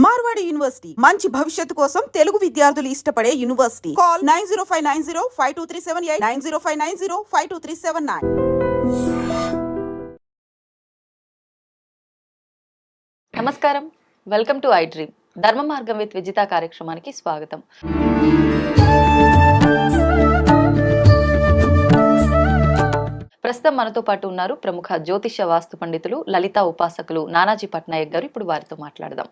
Marwadi university మంచి భవిష్యత్తు కోసం తెలుగు విద్యార్థులు ఇష్టపడే యూనివర్సిటీ. కాల్ 9059052378 9059052379. నమస్కారం, వెల్కమ్ టు ఐ డ్రీమ్. ధర్మ మార్గం విత్ విజిత కార్యక్రమానికి స్వాగతం. ప్రస్తుతం మనతో పాటు ఉన్నారు ప్రముఖ జ్యోతిష వాస్తు పండితులు, లలిత ఉపాసకులు నానాజీ పట్నాయక్ గారు. ఇప్పుడు వారితో మాట్లాడదాం.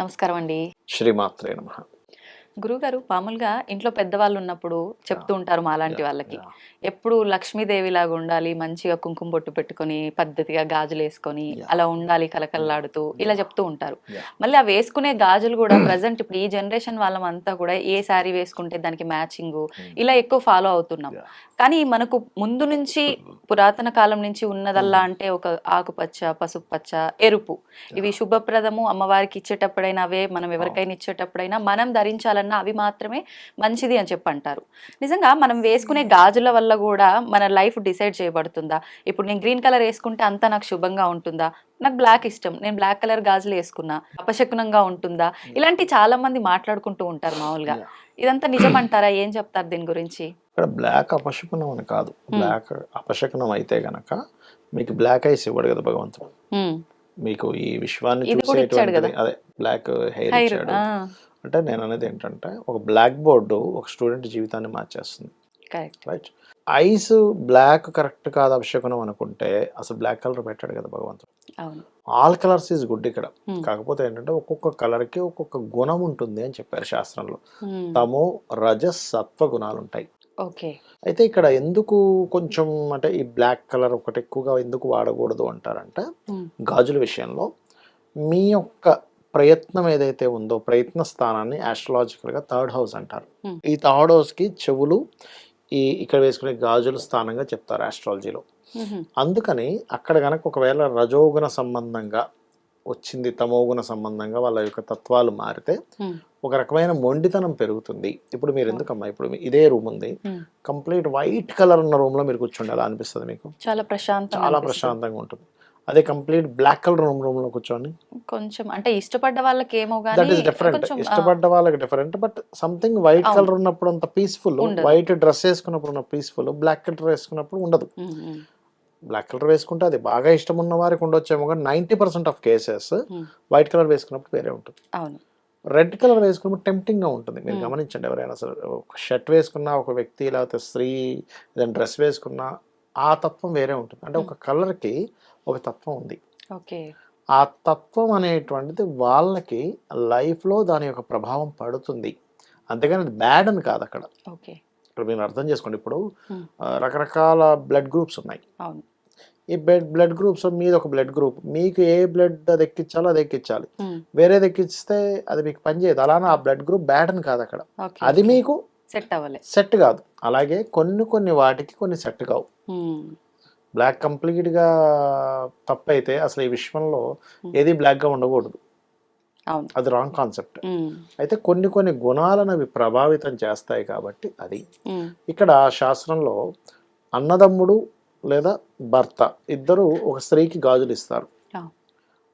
నమస్కారం అండి. శ్రీమాత్రే నమః. గురుగారు, మామూలుగా ఇంట్లో పెద్దవాళ్ళు ఉన్నప్పుడు చెప్తూ ఉంటారు మాలాంటి వాళ్ళకి, ఎప్పుడు లక్ష్మీదేవి లాగా ఉండాలి, మంచిగా కుంకుమ బొట్టు పెట్టుకొని పద్ధతిగా గాజులు వేసుకొని అలా ఉండాలి కలకల్లాడుతూ, ఇలా చెప్తూ ఉంటారు. మళ్ళీ ఆ వేసుకునే గాజులు కూడా ప్రజెంట్ ఇప్పుడు ఈ జనరేషన్ వాళ్ళమంతా కూడా ఏ శారీ వేసుకుంటే దానికి మ్యాచింగ్ ఇలా ఎక్కువ ఫాలో అవుతున్నాం. కానీ మనకు ముందు నుంచి పురాతన కాలం నుంచి ఉన్నదల్లా అంటే ఒక ఆకుపచ్చ, పసుపు పచ్చ, ఎరుపు, ఇవి శుభప్రదము. అమ్మవారికి ఇచ్చేటప్పుడైనా అవే, మనం ఎవరికైనా ఇచ్చేటప్పుడైనా మనం ధరించాలన్నా అవి మాత్రమే మంచిది అని చెప్పి అంటారు. నిజంగా మనం వేసుకునే గాజుల వల్ల కూడా మన లైఫ్ డిసైడ్ చేయబడుతుందా? ఇప్పుడు నేను గ్రీన్ కలర్ వేసుకుంటే అంతా నాకు శుభంగా ఉంటుందా? నాకు బ్లాక్ ఇష్టం, నేను బ్లాక్ కలర్ గాజులు వేసుకున్నా అపశకునంగా ఉంటుందా? ఇలాంటి చాలా మంది మాట్లాడుకుంటూ ఉంటారు మామూలుగా. ఇదంతా నిజమంటారా? ఏం చెప్తారు దీని గురించి? ఇక్కడ బ్లాక్ అపశకునం అని కాదు. బ్లాక్ అపశకునం అయితే గనక మీకు బ్లాక్ ఐస్ ఇవ్వడు కదా భగవంతుడు. మీకు ఈ విశ్వాన్ని చూసేటువంటి అదే బ్లాక్ హెయిర్ ఇచ్చాడు. అంటే నేను అనేది ఏంటంటే, ఒక బ్లాక్ బోర్డు ఒక స్టూడెంట్ జీవితాన్ని మార్చేస్తుంది. రైట్. ఐస్ బ్లాక్ కరెక్ట్ కాదు అపశకునం అనుకుంటే అసలు బ్లాక్ కలర్ పెట్టాడు కదా భగవంతుడు. ఆల్ కలర్స్ ఈజ్ గుడ్ ఇక్కడ. కాకపోతే ఏంటంటే ఒక్కొక్క కలర్ కి ఒక్కొక్క గుణం ఉంటుంది అని చెప్పారు శాస్త్రంలో. తమో రజస్ సత్వ గుణాలు ఉంటాయి. అయితే ఇక్కడ ఎందుకు కొంచెం అంటే ఈ బ్లాక్ కలర్ ఒకటి ఎక్కువగా ఎందుకు వాడకూడదు అంటారంటే, గాజుల విషయంలో మీ యొక్క ప్రయత్నం ఏదైతే ఉందో, ప్రయత్న స్థానాన్ని ఆస్ట్రాలజికల్ గా థర్డ్ హౌస్ అంటారు. ఈ థర్డ్ హౌస్ కి చెవులు ఈ ఇక్కడ వేసుకునే గాజుల స్థానంగా చెప్తారు ఆస్ట్రాలజీలో. అందుకని అక్కడ గనక ఒకవేళ రజోగుణ సంబంధంగా వచ్చింది, తమోగుణ సంబంధంగా వాళ్ళ యొక్క తత్వాలు మారితే ఒక రకమైన మొండితనం పెరుగుతుంది. ఇప్పుడు మీరు ఎందుకమ్మా, ఇప్పుడు ఇదే రూమ్ ఉంది, కంప్లీట్ వైట్ కలర్ ఉన్న రూమ్ లో మీరు కూర్చోండి, అలా అనిపిస్తుంది మీకు? చాలా ప్రశాంతంగా ఉంటుంది. అదే కంప్లీట్ బ్లాక్ కలర్ రూమ్ లో కూర్చోండి, కొంచెం అంటే ఇష్టపడ్డ వాళ్ళకి ఏమో గానీ దట్ ఈస్ డిఫరెంట్. ఇష్టపడ్డ వాళ్ళకి different, but something white colour ఉన్నప్పుడు అంత పీస్ఫుల్, వైట్ డ్రెస్ వేసుకున్నప్పుడు ఉన్న పీస్ఫుల్ బ్లాక్ కలర్ వేసుకున్నప్పుడు ఉండదు. బ్లాక్ కలర్ వేసుకుంటే అది బాగా ఇష్టం ఉన్న వారికి ఉండొచ్చేమో, కానీ 90% ఆఫ్ కేసెస్ వైట్ కలర్ వేసుకున్నప్పుడు వేరే ఉంటుంది. రెడ్ కలర్ వేసుకున్నప్పుడు టెంప్టింగ్ గా ఉంటుంది. మీరు గమనించండి, ఎవరైనా అసలు ఒక షర్ట్ వేసుకున్నా ఒక వ్యక్తి, లేకపోతే స్త్రీ ఏదైనా డ్రెస్ వేసుకున్నా ఆ తత్వం వేరే ఉంటుంది. అంటే ఒక కలర్ కి ఒక తత్వం ఉంది. ఆ తత్వం అనేటువంటిది వాళ్ళకి లైఫ్ లో దాని యొక్క ప్రభావం పడుతుంది, అంతేగాని అది బ్యాడ్ అని కాదు అక్కడ. ఇప్పుడు మీరు అర్థం చేసుకోండి, ఇప్పుడు రకరకాల బ్లడ్ గ్రూప్స్ ఉన్నాయి. ఈ బ్లడ్ గ్రూప్స్ మీద ఒక బ్లడ్ గ్రూప్ మీకు ఏ బ్లడ్ అది ఎక్కించాలో అది ఎక్కించాలి, వేరేది ఎక్కిస్తే అది మీకు పనిచేయదు. అలానే ఆ బ్లడ్ గ్రూప్ బ్యాడ్ అని కాదు అక్కడ, అది మీకు సెట్ కాదు. అలాగే కొన్ని వాటికి కొన్ని సెట్ కావు. బ్లాక్ కంప్లీట్ గా తప్పైతే అసలు ఈ విశ్వంలో ఏది బ్లాక్ గా ఉండకూడదు, అది రాంగ్ కాన్సెప్ట్. అయితే కొన్ని గుణాలను అవి ప్రభావితం చేస్తాయి కాబట్టి అది. ఇక్కడ శాస్త్రంలో అన్నదమ్ముడు లేదా భర్త ఇద్దరు ఒక స్త్రీకి గాజులు ఇస్తారు.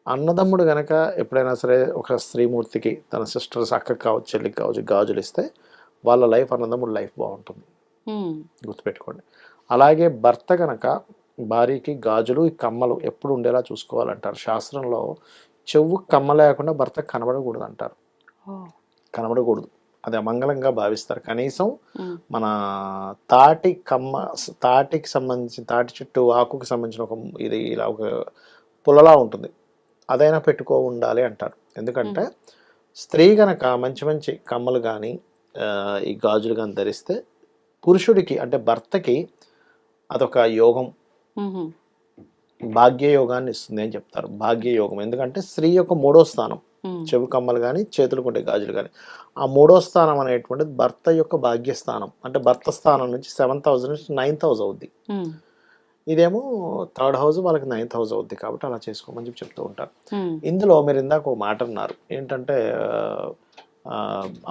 అన్నదమ్ముడు గనక ఎప్పుడైనా సరే ఒక స్త్రీమూర్తికి తన సిస్టర్స్, అక్క కావచ్చు, చెల్లికి కావచ్చు, గాజులు ఇస్తే వాళ్ళ లైఫ్, అన్నదమ్ముడు లైఫ్ బాగుంటుంది, గుర్తుపెట్టుకోండి. అలాగే భర్త గనక భార్యకి గాజులు, ఈ కమ్మలు ఎప్పుడు ఉండేలా చూసుకోవాలంటారు శాస్త్రంలో. చెవు కమ్మ లేకుండా భర్త కనబడకూడదు అంటారు. కనబడకూడదు, అది అమంగళంగా భావిస్తారు. కనీసం మన తాటికి సంబంధించిన తాటి చెట్టు ఆకుకి సంబంధించిన ఒక ఇది ఇలా ఒక పుల్లలా ఉంటుంది, అదైనా పెట్టుకో ఉండాలి అంటారు. ఎందుకంటే స్త్రీ గనక మంచి కమ్మలు కానీ ఈ గాజులు కానీ ధరిస్తే పురుషుడికి అంటే భర్తకి అదొక యోగం, భాగ్యయోగాన్ని ఇస్తుంది అని చెప్తారు. భాగ్యయోగం ఎందుకంటే స్త్రీ యొక్క 3వ స్థానం, చెవి కమ్మలు కానీ చేతులకు ఉండే గాజులు కానీ, ఆ 3వ స్థానం అనేటువంటిది భర్త యొక్క భాగ్యస్థానం. అంటే భర్త స్థానం నుంచి 7th హౌస్ నుంచి 9th హౌస్ అవుద్ది. ఇదేమో థర్డ్ హౌస్, వాళ్ళకి 9th హౌస్ అవుద్ది. కాబట్టి అలా చేసుకోమని చెప్పి చెప్తూ ఉంటారు. ఇందులో మీరు ఇందాక ఒక మాట అన్నారు ఏంటంటే,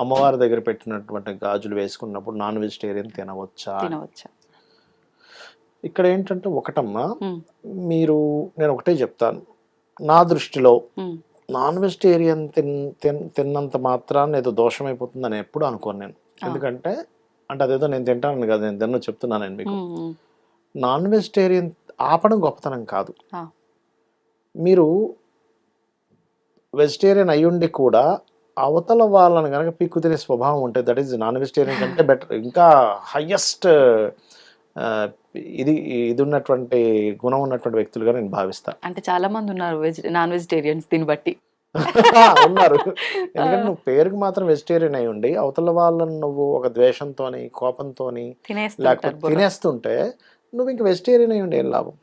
అమ్మవారి దగ్గర పెట్టినటువంటి గాజులు వేసుకున్నప్పుడు నాన్ వెజిటేరియన్ తినవచ్చా? ఇక్కడ ఏంటంటే ఒకటమ్మా, మీరు నేను ఒకటే చెప్తాను, నా దృష్టిలో నాన్ వెజిటేరియన్ తిన్నంత మాత్రాన్ని ఏదో దోషం అయిపోతుందని ఎప్పుడు అనుకోను నేను. ఎందుకంటే అంటే అదేదో నేను తింటాను కదా, నేను తిన్న చెప్తున్నాను నేను మీకు. నాన్ వెజిటేరియన్ ఆపడం గొప్పతనం కాదు. మీరు వెజిటేరియన్ అయ్యుండి కూడా అవతల వాళ్ళని కనుక పీక్కు తినే స్వభావం ఉంటే దట్ ఈస్ నాన్ వెజిటేరియన్ కంటే బెటర్, ఇంకా హయ్యెస్ట్ ఇది ఇది ఉన్నటువంటి గుణం ఉన్నటువంటి వ్యక్తులుగా నేను భావిస్తాను. అంటే చాలా మంది ఉన్నారు నాన్ వెజిటేరియన్స్ దీన్ని బట్టి. ఉన్నారు. ఎందుకంటే నువ్వు పేరుకి మాత్రం వెజిటేరియన్ అయి ఉండి అవతల వాళ్ళని నువ్వు ఒక ద్వేషంతోని కోపంతోని లేకపోతే తినేస్తుంటే నువ్వు ఇంక వెజిటేరియన్ అయి ఉండి ఏం లాభం?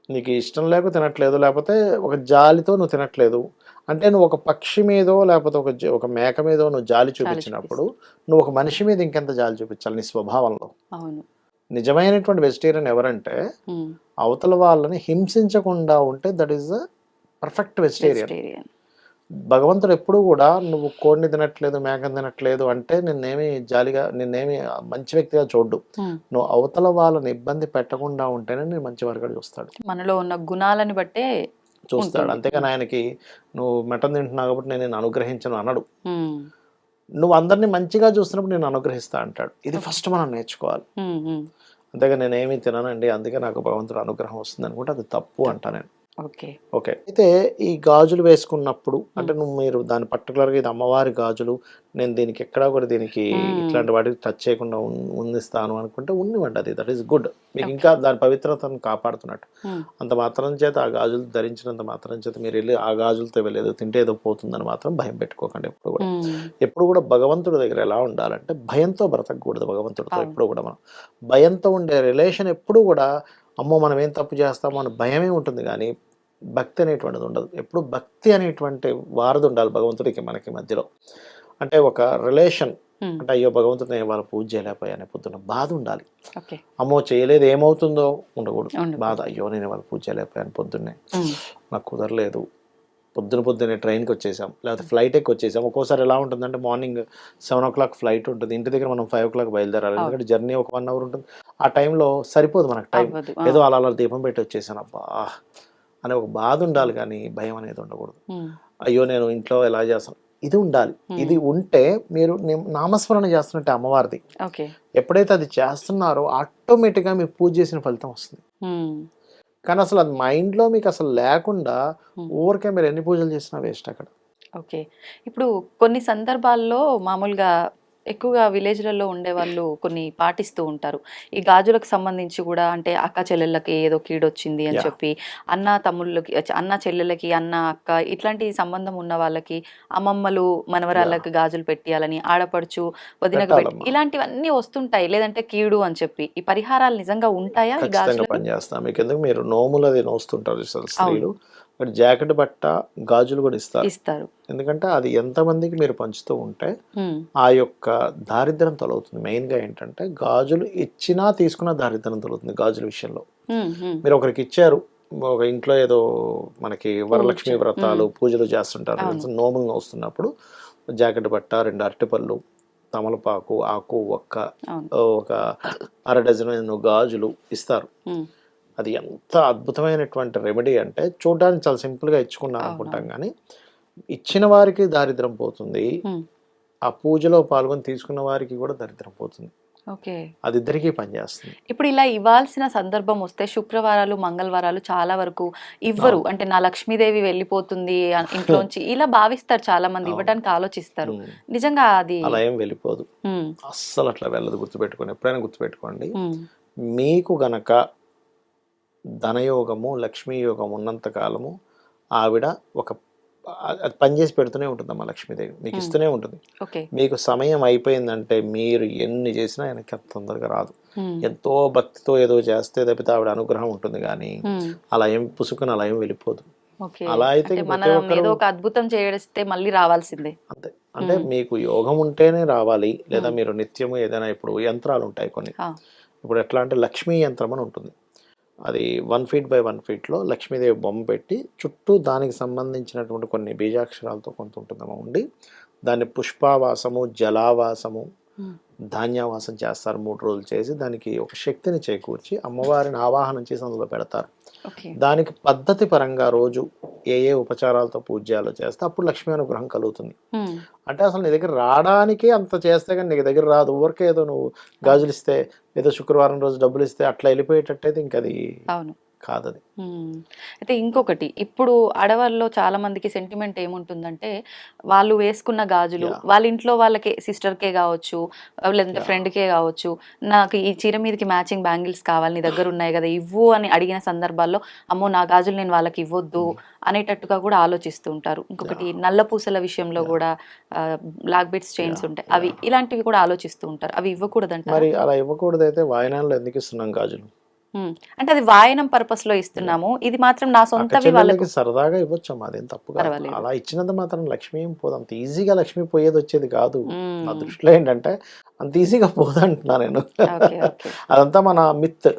నీకు ఇష్టం లేక తినట్లేదు, లేకపోతే ఒక జాలితో నువ్వు తినట్లేదు అంటే నువ్వు ఒక పక్షి మీదో లేకపోతే ఒక మేక మీదో నువ్వు జాలి చూపించినప్పుడు నువ్వు ఒక మనిషి మీద ఇంకెంత జాలి చూపించాలి నీ స్వభావంలో. నిజమైనటువంటి వెజిటేరియన్ ఎవరంటే అవతల వాళ్ళని హింసించకుండా ఉంటే that is the perfect vegetarian. భగవంతుడు ఎప్పుడు కూడా నువ్వు కోడిని తినట్లేదు మేకని తినట్లేదు అంటే నిన్నేమి జాలిగా నిన్నేమి మంచి వ్యక్తిగా చూడ్డు. నువ్వు అవతల వాళ్ళని ఇబ్బంది పెట్టకుండా ఉంటేనే నేను మంచి వారిగా చూస్తాడు. మనలో ఉన్న గుణాలని బట్టే చూస్తాడు. అంతేగాని ఆయనకి నువ్వు మటన్ తింటున్నావు కాబట్టి నేను అనుగ్రహించను అనడు. నువ్వు అందరినీ మంచిగా చూస్తున్నప్పుడు నేను అనుగ్రహిస్తా అంటాడు. ఇది ఫస్ట్ మనం నేర్చుకోవాలి. అంతేగా నేనేమి తిననండి అందుకే నాకు భగవంతుడు అనుగ్రహం వస్తుంది అనుకుంటే అది తప్పు అంటా నేను. ఓకే. అయితే ఈ గాజులు వేసుకున్నప్పుడు అంటే మీరు దాని పర్టికులర్గా ఇది అమ్మవారి గాజులు, నేను దీనికి ఎక్కడా కూడా దీనికి ఇట్లాంటి వాటికి టచ్ చేయకుండా ఉండిస్తాను అనుకుంటే ఉండివ్వండి, అది దట్ ఈస్ గుడ్. మీకు ఇంకా దాని పవిత్రతను కాపాడుతున్నట్టు. అంత మాత్రం చేత ఆ గాజులు ధరించినంత మాత్రం చేత మీరు వెళ్ళి ఆ గాజులతో వెళ్ళేదో తింటే ఏదో పోతుందని మాత్రం భయం పెట్టుకోకండి. ఎప్పుడు కూడా భగవంతుడి దగ్గర ఎలా ఉండాలంటే భయంతో బ్రతకూడదు. భగవంతుడితో ఎప్పుడు కూడా మనం భయంతో ఉండే రిలేషన్ ఎప్పుడు కూడా అమ్మో మనం ఏం తప్పు చేస్తామో అని భయమే ఉంటుంది కానీ భక్తి అనేటువంటిది ఉండదు. ఎప్పుడు భక్తి అనేటువంటి వారధి ఉండాలి భగవంతుడికి మనకి మధ్యలో. అంటే ఒక రిలేషన్ అంటే అయ్యో భగవంతుడు నేను వాళ్ళ పూజ చేయలేకపోయానే పొద్దున్న బాధ ఉండాలి. అమ్మో చేయలేదు ఏమవుతుందో ఉండకూడదు బాధ. అయ్యో నేను వాళ్ళ పూజ చేయలేకపోయాను పొద్దున్నే నాకు కుదరలేదు, పొద్దున్నే ట్రైన్కి వచ్చేసాం లేకపోతే ఫ్లైట్ ఎక్కి వచ్చేసాం. ఒక్కోసారి ఎలా ఉంటుందంటే మార్నింగ్ 7 o'clock ఫ్లైట్ ఉంటుంది, ఇంటి దగ్గర మనం 5 o'clock బయలుదేరాలి. ఎందుకంటే జర్నీ ఒక 1 hour ఉంటుంది. ఆ టైంలో సరిపోదు మనకు టైం. ఏదో అలా దీపం పెట్టి వచ్చేసాను అబ్బా అనే ఒక బాధ ఉండాలి కానీ భయం అనేది ఉండకూడదు. అయ్యో నేను ఇంట్లో ఎలా చేస్తాను ఇది ఉండాలి. ఇది ఉంటే మీరు నామస్మరణ చేస్తున్నట్టే అమ్మవారిది. ఎప్పుడైతే అది చేస్తున్నారో ఆటోమేటిక్గా మీరు పూజ చేసిన ఫలితం వస్తుంది. కానీ అసలు అది మైండ్లో మీకు అసలు లేకుండా ఊరికే మీరు ఎన్ని పూజలు చేసినా వేస్ట్ అక్కడ. ఓకే. ఇప్పుడు కొన్ని సందర్భాల్లో మామూలుగా ఎక్కువగా విలేజ్లలో ఉండేవాళ్ళు కొన్ని పాటిస్తూ ఉంటారు. ఈ గాజులకు సంబంధించి కూడా అంటే అక్క చెల్లెళ్ళకి ఏదో కీడొచ్చింది అని చెప్పి అన్న చెల్లెళ్ళకి అన్న అక్క ఇట్లాంటి సంబంధం ఉన్న వాళ్ళకి అమ్మమ్మలు మనవరాళ్ళకి గాజులు పెట్టియాలని ఆడపడుచు వదినకు పెట్టి ఇలాంటివన్నీ వస్తుంటాయి. లేదంటే కీడు అని చెప్పి ఈ పరిహారాలు నిజంగా ఉంటాయా? పనిచేస్తాం. మీకు ఎందుకు మీరు నోములు అది నోస్తుంటారు స్త్రీలు, జాకెట్ బట్ట గాజులు కూడా ఇస్తారు. ఎందుకంటే అది ఎంతమందికి మీరు పంచుతూ ఉంటే ఆ యొక్క దారిద్ర్యం తొలగుతుంది. మెయిన్ గా ఏంటంటే గాజులు ఇచ్చినా తీసుకున్న దారిద్ర్యం తొలగుతుంది. గాజుల విషయంలో మీరు ఒకరికి ఇచ్చారు, ఒక ఇంట్లో ఏదో మనకి వరలక్ష్మి వ్రతాలు పూజలు చేస్తుంటారు, నోములు నోస్తున్నప్పుడు జాకెట్ బట్ట 2 అరటిపళ్ళు తమలపాకు ఆకు ఒక 1/2 డజన్ గాజులు ఇస్తారు. అది ఎంత అద్భుతమైనటువంటి రెమెడీ అంటే చూడడానికి చాలా సింపుల్గా ఇచ్చుకున్నాం అనుకుంటాం కానీ ఇచ్చిన వారికి దారిద్రం పోతుంది, ఆ పూజలో పాల్గొని తీసుకున్న వారికి కూడా దరిద్రం పోతుంది. అది ఇద్దరికీ పనిచేస్తుంది. ఇప్పుడు ఇలా ఇవ్వాల్సిన సందర్భం వస్తే శుక్రవారాలు మంగళవారాలు చాలా వరకు ఇవ్వరు. అంటే నా లక్ష్మీదేవి వెళ్ళిపోతుంది ఇంట్లోంచి ఇలా భావిస్తారు చాలా మంది, ఇవ్వడానికి ఆలోచిస్తారు. నిజంగా అది అలా ఏం వెళ్ళిపోదు, అస్సలు అట్లా వెళ్ళదు. గుర్తుపెట్టుకోండి, ఎప్పుడైనా గుర్తుపెట్టుకోండి, మీకు గనక ధనయోగము లక్ష్మీ యోగం ఉన్నంత కాలము ఆవిడ ఒక అది పనిచేసి పెడుతూనే ఉంటుందమ్మా లక్ష్మీదేవి, మీకు ఇస్తూనే ఉంటుంది. మీకు సమయం అయిపోయిందంటే మీరు ఎన్ని చేసినా ఆయనకి అంత తొందరగా రాదు. ఎంతో భక్తితో ఏదో చేస్తే తప్పితే ఆవిడ అనుగ్రహం ఉంటుంది కానీ అలా ఏం పుసుకుని అలా ఏం వెళ్ళిపోదు. అలా అయితే అద్భుతం చేస్తే మళ్ళీ రావాల్సిందే. అంతే. అంటే మీకు యోగం ఉంటేనే రావాలి, లేదా మీరు నిత్యము ఏదైనా ఇప్పుడు యంత్రాలు ఉంటాయి కొన్ని. ఇప్పుడు ఎట్లా అంటే లక్ష్మీ యంత్రం అని ఉంటుంది, అది 1 feet by 1 feet లక్ష్మీదేవి బొమ్మ పెట్టి చుట్టూ దానికి సంబంధించినటువంటి కొన్ని బీజాక్షరాలతో కొంత ఉంటుందమ్మా ఉండి దాన్ని పుష్పావాసము జలావాసము ధాన్యావాసం చేస్తారు 3 రోజులు చేసి దానికి ఒక శక్తిని చేకూర్చి అమ్మవారిని ఆవాహనం చేసి అందులో పెడతారు. ఓకే. దానికి పద్ధతి పరంగా రోజు ఏ ఏ ఉపచారాలతో పూజ్యాలు చేస్తే అప్పుడు లక్ష్మీ అనుగ్రహం కలుగుతుంది. అంటే అసలు నీ దగ్గర రావడానికే అంత చేస్తే కానీ నీ దగ్గర రాదు. ఊరికే ఏదో నువ్వు గాజులు ఇస్తే ఏదో శుక్రవారం రోజు డబ్బులు ఇస్తే అట్లా వెళ్ళిపోయేటట్టయితే ఇంక అది అవును. కాదది. అయితే ఇంకొకటి, ఇప్పుడు ఆడవాళ్ళలో చాలా మందికి సెంటిమెంట్ ఏముంటుందంటే, వాళ్ళు వేసుకున్న గాజులు వాళ్ళ ఇంట్లో వాళ్ళకే, సిస్టర్కే కావచ్చు లేదంటే ఫ్రెండ్కే కావచ్చు, నాకు ఈ చీర మీదకి మ్యాచింగ్ బ్యాంగిల్స్ కావాలి, నీ దగ్గర ఉన్నాయి కదా ఇవ్వు అని అడిగిన సందర్భాల్లో, అమ్మో నా గాజులు నేను వాళ్ళకి ఇవ్వద్దు అనేటట్టుగా కూడా ఆలోచిస్తూ ఉంటారు. ఇంకొకటి నల్ల పూసల విషయంలో కూడా బ్లాక్ బీడ్స్ చైన్స్ ఉంటాయి, అవి ఇలాంటివి కూడా ఆలోచిస్తూ ఉంటారు. అవి ఇవ్వకూడదంట. మరి అలా ఇవ్వకూడదు. అయితే వాయనాల్లో ఎందుకు ఇస్తున్నాం గాజులు? అంటే అది వాయనం పర్పస్ లో ఇస్తున్నాము, ఇది మాత్రం నా సొంతవి వాళ్ళకి సరదాగా ఇవ్వచ్చమ్మా, అదేం తప్పు కాదు. అలా ఇచ్చినంత మాత్రం లక్ష్మి ఏం పోదు. అంత ఈజీగా లక్ష్మి పోయేది వచ్చేది కాదు. నా దృష్టిలో ఏంటంటే అంత ఈజీగా పోదంటున్నా నేను. అదంతా మన మిత్,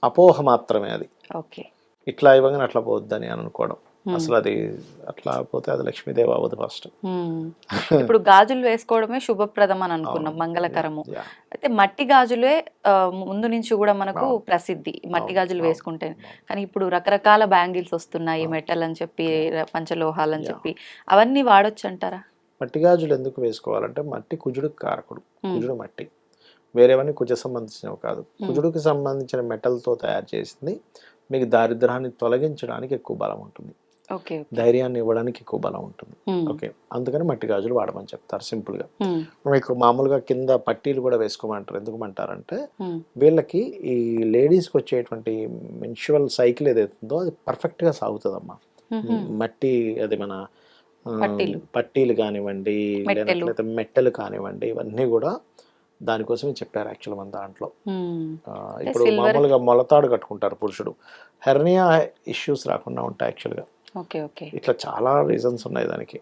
అపోహ మాత్రమే అది. ఇట్లా ఇవ్వగానే అట్లా పోద్దని అని అనుకోవడం, అసలు అది అట్లా పోతే అది లక్ష్మీదేవి అవ్వదు ఫస్ట్. ఇప్పుడు గాజులు వేసుకోవడమే శుభప్రదం అని అనుకున్నాం, మంగళకరము. అయితే మట్టి గాజులే ముందు నుంచి కూడా మనకు ప్రసిద్ధి, మట్టి గాజులు వేసుకుంటే. కానీ ఇప్పుడు రకరకాల బ్యాంగిల్స్ వస్తున్నాయి, మెటల్ అని చెప్పి, పంచలోహాలు అని చెప్పి, అవన్నీ వాడొచ్చు అంటారా? మట్టి గాజులు ఎందుకు వేసుకోవాలంటే మట్టి కుజుడికి కారకుడు. కుజుడు మట్టి, వేరేవన్నీ కుజ సంబంధించినవి కాదు. కుజుడికి సంబంధించిన మెటల్తో తయారు చేసింది. మీకు దారిద్ర్యాన్ని తొలగించడానికి ఎక్కువ బలం ఉంటుంది, ధైర్యాన్ని ఇవ్వడానికి ఎక్కువ బలం ఉంటుంది. ఓకే, అందుకని మట్టి గాజులు వాడమని చెప్తారు సింపుల్ గా. మీకు మామూలుగా కింద పట్టీలు కూడా వేసుకోమంటారు. ఎందుకుమంటారంటే వీళ్ళకి ఈ లేడీస్కి వచ్చేటువంటి మెన్స్ట్రువల్ సైకిల్ ఏదైతుందో అది పర్ఫెక్ట్ గా సాగుతుందమ్మా. మట్టి అది మన పట్టీలు కానివ్వండి, లేకపోతే మెట్టెలు కానివ్వండి, ఇవన్నీ కూడా దానికోసమే చెప్పారు యాక్చువల్ మన దాంట్లో. ఇప్పుడు మామూలుగా మొలతాడు కట్టుకుంటారు పురుషుడు, హెర్నియా ఇష్యూస్ రాకుండా ఉంటాయి యాక్చువల్గా. ఇట్లా చాలా రీజన్స్ ఉన్నాయి దానికి.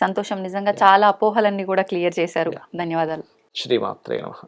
సంతోషం, నిజంగా చాలా అపోహలన్నీ కూడా క్లియర్ చేశారు. ధన్యవాదాలు. శ్రీమాత్రే నమః.